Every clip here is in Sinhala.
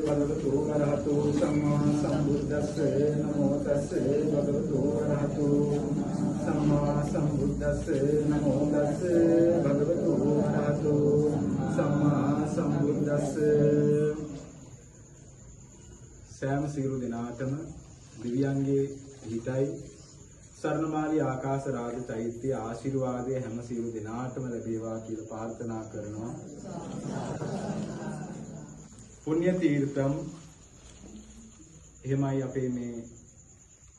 භගවතු වරහතු සම්මා සම්බුද්දස්සේ නමෝ තස්සේ භගවතු වරහතු සම්මා සම්බුද්දස්සේ නමෝ තස්සේ භගවතු වරහතු සම්මා සම්බුද්දස්සේ. සෑම සියලු දෙනාටම දිව්‍යංගේ හිතයි සරණමාලී ආකාශ රාජ චෛත්‍ය ආශිර්වාදයේ හැම සියලු දෙනාටම ලැබේවා කියලා ප්‍රාර්ථනා කරනවා. පුණ්‍ය තීර්ථම් එහෙමයි අපේ මේ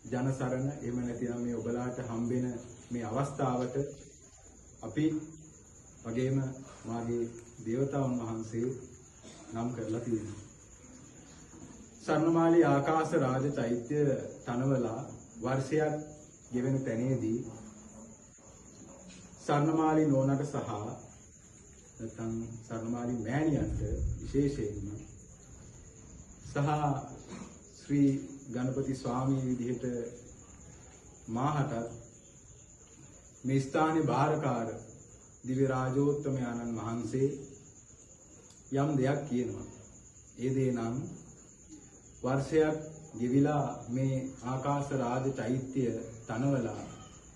ජනසරණ. එහෙම නැතිනම් මේ ඔබලාට හම්බෙන මේ අවස්ථාවට අපි වගේම මාගේ දේවතාවුන් වහන්සේ නම් කරලා තියෙනවා. සරණමාලී ආකාශ රාජ චෛත්‍ය තනවලා වර්ෂයක් ගෙවෙන තැනේදී සරණමාලී නෝනට සහ නැත්නම් සරණමාලී මෑණියන්ට විශේෂයෙන්ම සහ ශ්‍රී ගණපති ස්වාමී විදිහට මාහට මේ ස්ථානයේ භාරකාර දිව්‍ය රාජෝත්තමයන්න් වහන්සේ යම් දෙයක් කියනවා. ඒ දේ නම් වර්ෂයක් ගෙවිලා මේ ආකාශ රාජ චෛත්‍ය තනවලා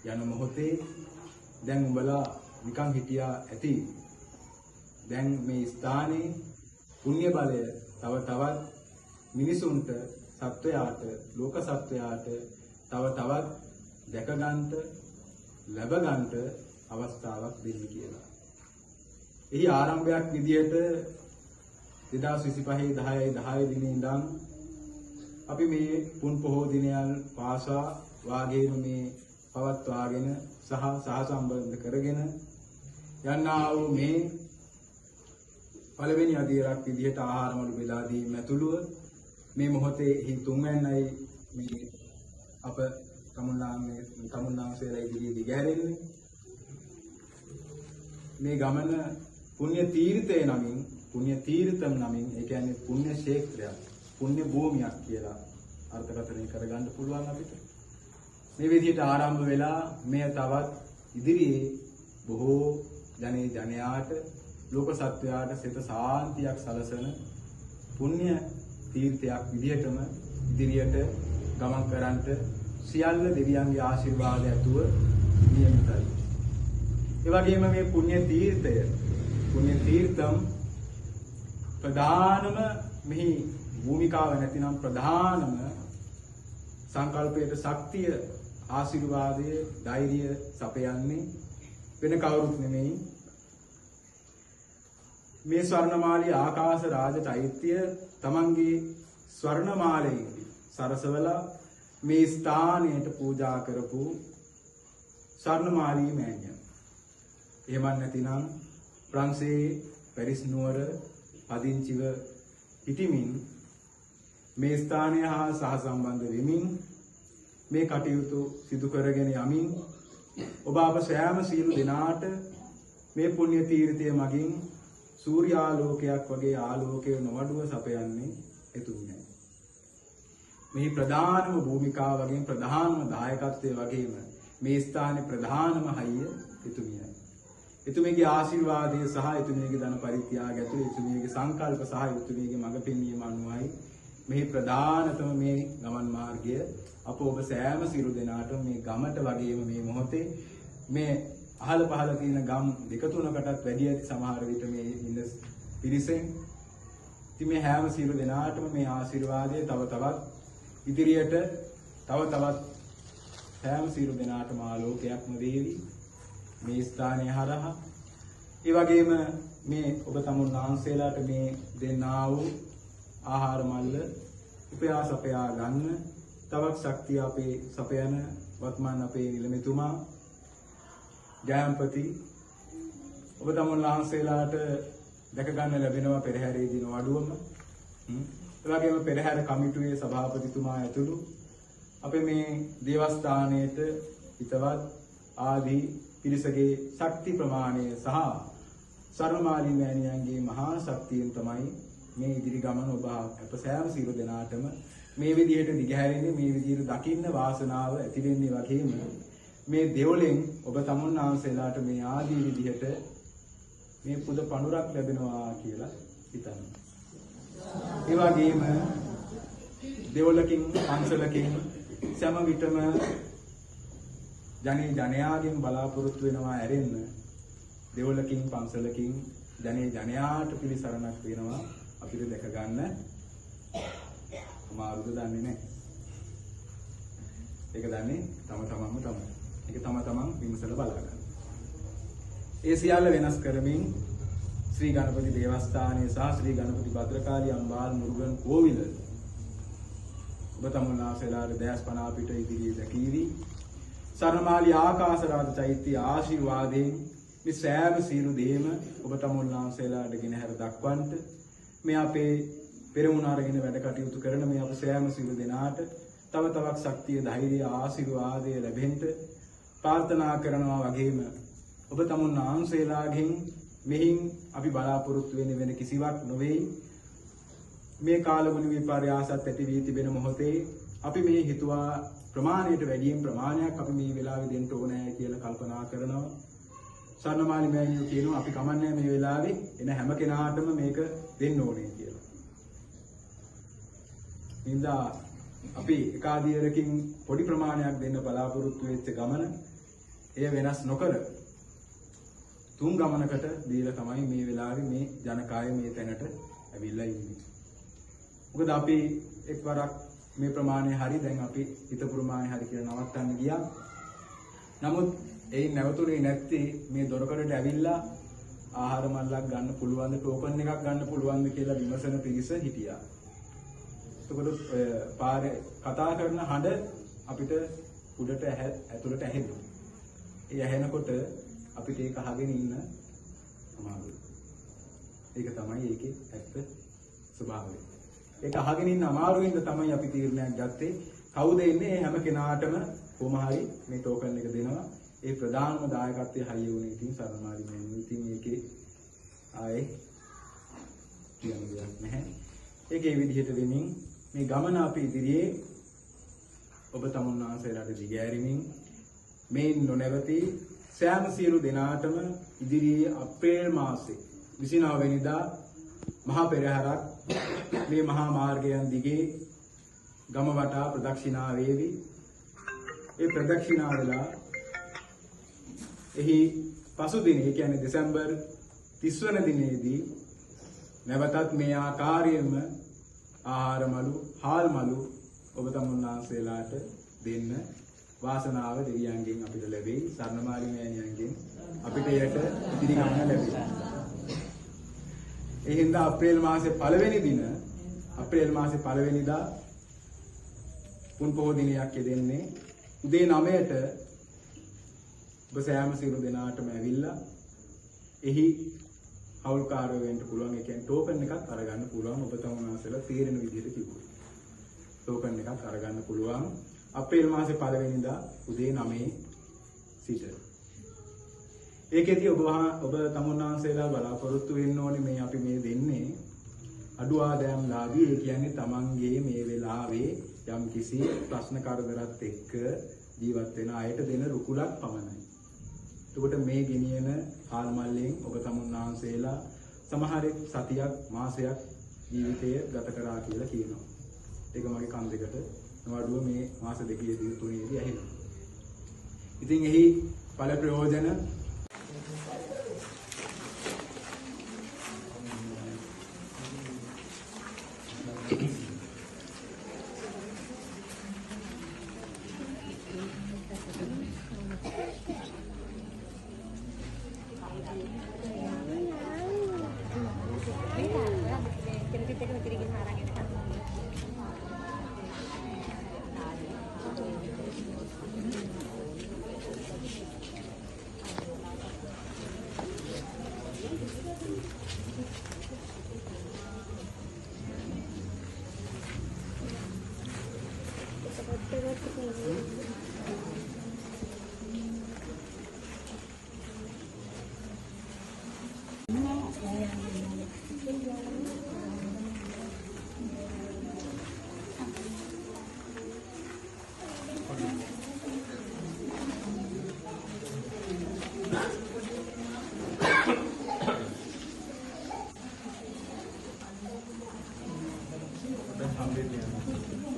යන මොහොතේ දැන් උඹලා නිකන් හිටියා ඇති. දැන් මේ ස්ථානයේ පුණ්‍ය බලය තව තවත් මිනිසුන්ට සත්වයාට ලෝක සත්වයාට තව තවත් දැක ගන්නට ලැබ ගන්නට අවස්ථාවක් දෙන්න කියලා. එහි ආරම්භයක් විදියට 2025 10 දිනේ ඉඳන් අපි මේ පුන් පොහෝ දිනයන් පාසා වාගේම මේ පවත්වාගෙන සහ සහසම්බන්ධ කරගෙන යන්නා වූ මේ පළවෙනි අදියරක් විදිහට ආහාරමලු බෙදා දීම ඇතුළුව මේ මොහොතේ හි තුන්වැන්නයි මේ අප තමුන්නාන්සේලා ඉදිරියේ දිගහැරෙන්නේ. මේ ගමන පුණ්‍ය තීර්ථය නමින් පුණ්‍ය තීර්ථම් නමින් ඒ කියන්නේ පුණ්‍ය ක්ෂේත්‍රයක් පුණ්‍ය භූමියක් කියලා අර්ථකථනය කරගන්න පුළුවන් අපිට. මේ විදිහට ආරම්භ වෙලා මෙය තවත් ඉදිරියේ බොහෝ ජනයාට ලෝක සත්වයාට සිත සාන්තියක් සලසන පුණ්‍ය තීර්ථයක් විදිහටම ඉදිරියට ගමන් කරන්නට සියල්ල දෙවියන්ගේ ආශිර්වාදය ඇතුව නියමිතයි. ඒ වගේම මේ පුණ්‍ය තීර්ථම් ප්‍රධානම මෙහි භූමිකාව නැතිනම් ප්‍රධානම සංකල්පයට ශක්තිය ආශිර්වාදයේ ධෛර්යය සපයන්නේ වෙන කවුරුත් නෙමෙයි මේ ස්වර්ණමාලී ආකාශ රාජ චෛත්‍ය තමන්ගේ ස්වර්ණමාලයෙන් සරසවලා මේ ස්ථානයට පූජා කරපු ස්වර්ණමාලී මෑණියන්. එහෙම නැතිනම් ප්‍රංශයේ පැරිස් නුවර පදිංචිව සිටිමින් මේ ස්ථානය හා සහසම්බන්ධ වෙමින් මේ කටයුතු සිදු කරගෙන යමින් ඔබ අප සෑම සියලු දෙනාට මේ පුණ්‍ය තීර්ථය මගින් සූර්යාලෝකයක් වගේ ආලෝකය නොවඩුව සපයන්නේ එතුමියයි. මේ ප්‍රධානම භූමිකාව වගේම ප්‍රධානම දායකත්වයේ වගේම මේ ස්ථානයේ ප්‍රධානම හයිය එතුමියයි. එතුමියගේ ආශිර්වාදය සහ එතුමියගේ ධන පරිත්‍යාගය ඇතුළේ එතුමියගේ සංකල්ප සහ එතුමියගේ මඟ පෙන්වීම අනුවයි මේ ප්‍රධානතම මේ ගමන් මාර්ගය අප ඔබ සෑම සියලු දෙනාටම මේ ගමට වගේම මේ මොහොතේ මේ අහල පහල තියෙන ගම් දෙක තුනකටත් වැඩි ඇති සමහර විට මේ ඉන්න පිරිසෙන් ඉතින් මේ හැම සියලු දෙනාටම මේ ආශිර්වාදය තව තවත් ඉදිරියට තව තවත් හැම සියලු දෙනාටම ආලෝකයක්ම වේවි මේ ස්ථානය හරහා. ඒ වගේම මේ ඔබ තමුන්නාන්සේලාට මේ දෙන්නා වූ ආහාර මල්ල උපයා සපයා ගන්න තවත් ශක්තිය අපේ සපයන වත්මන් අපේ නිලමෙතුමා ජයම්පති ඔබ තමුන්නාන්සේලාට දැක ගන්න ලැබෙනවා පෙරහැරේ දින වඩුවම. ඒ වගේම පෙරහැර කමිටුවේ සභාපතිතුමා ඇතුළු අපේ මේ දේවස්ථානයේට හිතවත් ආදී පිරිසගේ ශක්ති ප්‍රමාණය සහ සරණමාලී මෑණියන්ගේ මහා ශක්තියෙන් තමයි මේ ඉදිරි ගමන ඔබ අප සෑම සියලු දෙනාටම මේ විදිහට දිගහැරෙන්නේ මේ විදිහට දකින්න වාසනාව ඇති වෙන්නේ වගේම මේ දෙවලෙන් ඔබ තමුන්නාන්සේලාට මේ ආදී විදිහට මේ පුද පඳුරක් ලැබෙනවා කියලා හිතන්න. ඒ වගේම දෙවලකින් පන්සලකින් සෑම විටම ජනයාගෙන් බලාපොරොත්තු වෙනවා ඇරෙන්න දෙවලකින් පන්සලකින් ජනයාට පිළිසරණක් වෙනවා අපිට දැක ගන්න අමාරුද දන්නේ නැහැ. ඒක දන්නේ තම තමන්ම තමයි. ඒක තම තමන් විමසලා බලා ගන්න. ඒ සියල්ල වෙනස් කරමින් ශ්‍රී ගණපති දේවස්ථානයේ සහ ශ්‍රී ගණපති භද්‍රකාලී අම්බාල් මුරුගන් කෝවිල ඔබ තමුන්නාසලාට දැස් පන අපිට ඉදිරියේ දැකීවි. සරණමාලි ආකාශරාජ චෛත්‍ය ආශිර්වාදයෙන් මේ සෑම සියලු දේම ඔබ තමුන්නාසලාට ගෙන හැර දක්වන්නට මේ අපේ පෙරමුණ අරගෙන වැඩ කටයුතු කරන මේ අප සෑම සියලු දෙනාට තව තවත් ශක්තිය ධෛර්යය ආශිර්වාදය ලැබෙන්න ප්‍රාර්ථනා කරනවා. වගේම ඔබ තමුන්නාසලාගෙන් මෙහින් අපි බලාපොරොත්තු වෙන්නේ වෙන කිසිවක් නොවේ. මේ කාලගුණ විපර්යාසත් ඇති වී තිබෙන මොහොතේ අපි මේ හිතුවා ප්‍රමාණයට වැඩියෙන් ප්‍රමාණයක් අපි මේ වෙලාවේ දෙන්න ඕනෑ කියලා කල්පනා කරනවා. සර්ණමාලි මෑණියෝ කියනවා අපි කමන්නේ මේ වෙලාවේ එන හැම කෙනාටම මේක දෙන්න ඕනේ කියලා. ඉඳා අපි එකාදියරකින් පොඩි ප්‍රමාණයක් දෙන්න බලාපොරොත්තු වෙච්ච ගමන එය වෙනස් නොකර තුන් ගමනකට දීලා තමයි මේ වෙලාවේ මේ ජනකාය මේ තැනට ඇවිල්ලා ඉන්නේ. මොකද අපි එක්වරක් මේ ප්‍රමාණය හරි දැන් අපි හිත ප්‍රමාණය හරි කියලා නවත්තන්න ගියා. නමුත් එයින් නැවතුනේ නැත්තේ මේ දොරකඩට ඇවිල්ලා ආහාර මල්ලක් ගන්න පුළුවන්ද ටෝකන් එකක් ගන්න පුළුවන්ද කියලා විමසන පිරිස හිටියා. එතකොට පාරේ කතා කරන හඬ අපිට උඩට ඇතුළට ඇහෙනවා. ඒ ඇහෙනකොට අපිට ඒක අහගෙන ඉන්න අමාරුයි. ඒක තමයි ඒකේ ඇත්ත ස්වභාවය. ඒක අහගෙන ඉන්න අමාරුවෙන්ද තමයි අපි තීරණයක් ගත්තේ. කවුද එන්නේ හැම කෙනාටම කොහොම හරි මේ ටෝකන් එක දෙනවා. ඒ ප්‍රධානම දායකත්වයේ හරිය වුණේ ඉතින් සරණමාලි මෑණියෝ. ඉතින් මේකේ ආයේ කියන්න දෙයක් නැහැ. ඒකේ විදිහට වෙමින් මේ ගමන අපි ඉදිරියේ ඔබ තමුන්නාසලාට දිගෑරීමෙන් මේ නොනැවතී සෑම සියලු දෙනාටම ඉදිරියේ අප්‍රේල් මාසේ 29 වෙනිදා මහා පෙරහරක් මේ මහා මාර්ගයන් දිගේ ගම වටා ප්‍රදක්ෂිනා වේවි. ඒ ප්‍රදක්ෂිනා වෙලා එහි පසු දිනේ කියන්නේ දෙසැම්බර් 30 වන දිනේදී නැවතත් මේ ආකාරයෙන්ම ආහාර මලු, හාල් මලු ඔබ තමුන්නාසලාට දෙන්න වාසනාව දෙවියන්ගෙන් අපිට ලැබෙයි. සර්ණමාලි මෑණියන්ගෙන් අපිට යට ඉදිරි ගමන ලැබෙයි. ඒ හින්දා අප්‍රේල් මාසේ පළවෙනි දින අප්‍රේල් මාසේ පළවෙනිදා පුන් පොහොය දිනයක් යෙදෙන්නේ උදේ 9ට ඔබ සෑම සියලු දෙනාටම ඇවිල්ලා එහි හවුල්කාරයෝ වෙන්න පුළුවන්. ඒ කියන්නේ ටෝකන් එකක් අරගන්න පුළුවන්. ඔබ තමුන්නාසලා තීරණ විදිහට කිව්වා. ටෝකන් එකක් අරගන්න පුළුවන්. අප්‍රේල් මාසේ පළවෙනිදා උදේ 9 සිට. ඒකෙදී ඔබ තමුන්නාසලා බලාපොරොත්තු වෙන්න ඕනේ මේ අපි මේ දෙන්නේ අඩු ආදායම් ලාභී. ඒ කියන්නේ තමන්ගේ මේ වෙලාවේ යම් කිසි ප්‍රශ්න කරදරات එක්ක ජීවත් වෙන අයට දෙන රුකුලක් පමණයි. එතකොට මේ ගෙනියන හාල් මල්ලෙන් ඔබ තමුන්නාසලා සමහරෙක් සතියක් මාසයක් ජීවිතය ගත කරා කියලා කියනවා. ඒක මගේ කන් දෙකට නවඩුව මේ මාස දෙකේදී තුනේදී ඇහෙනවා. ඉතින් එහි ඵල ප්‍රයෝජන හම්බෙන්න යනවා.